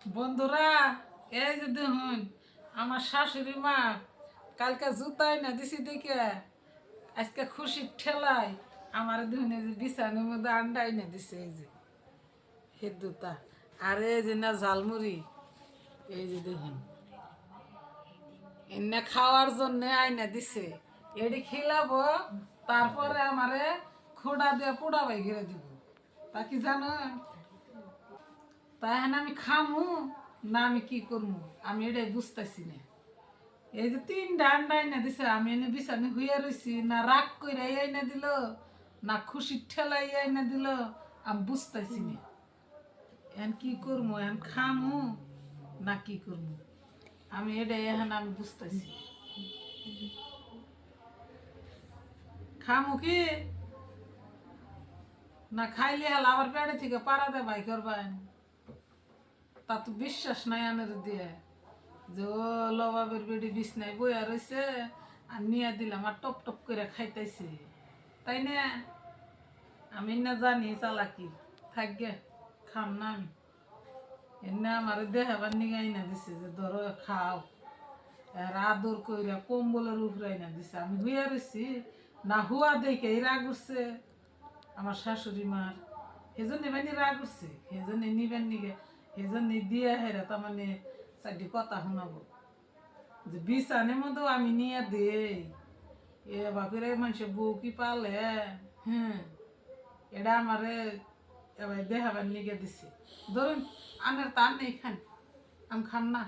বন্ধুরা, এই যে দেখুন আমার শাশুড়ি মা কালকে জুতাই না দিছি দেখে আজকে খুশির ঠেলায় আমার দেখুন এই যে বিছানার মধ্যে আন্ডাই না দিছে। এই যে এই দুটা আর এই যে না ঝালমুড়ি, এই যে দেখুন এনে খাওয়ার জন্য আইনা দিছে। এটি খিলাবো, তারপরে আমারে খোড়া দিয়ে পোড়াবাই ঘিরে দিব। তা কি জানো, তাই আমি খামু না আমি কি করবো, আমি এটাই বুঝতেছি না। এই যে তিনটা আন্ডা এনে দিছে, আমি এনে বিছানে হইয়া রইছি, না রাগ কইরা এনে দিল না খুশির ঠেলাই এনে দিল, আমি বুঝতেছি না। এখন কি করবো, এখন খামু না কি করবো, আমি এটাই এখন আমি বুঝতেছি। খামু কি না খাইলে হাল আবার পেটে থেকে পাড়া দে ভাই করবেন, তা তো বিশ্বাস নাই আনের দিয়ে যে ও লবাবের বেডি বিছনায় বইয়া রয়েছে আর নিয়ে দিলাম আর টপ টপ করে খাইতেছে, তাই না? আমি না জানি চালাকি থাকবে, খাম না আমি। এনে আমার দেখাবার নিগাই না দিছে যে ধরো খাও, আর আদর কইরা কম্বলের উপরে না দিছে। আমি হুইয়া রয়েছি না হুয়া দেখে রাগ উঠছে আমার শাশুড়ি মার, সেজন্য মানে রাগ উঠছে, সেজন্য নিবেন নিগে, সেজন্য দিয়ে হেরা তার মানে চারটি কথা শোনাবো যে বিছানের মধ্যেও আমি নিয়ে দেই। এ বাপের মানুষের বউ কি পালে, হ্যাঁ, এটা আমারে এবার দেখাবার নিগে দিছে। ধরুন আনের তার নেই খান, আমি খাম না।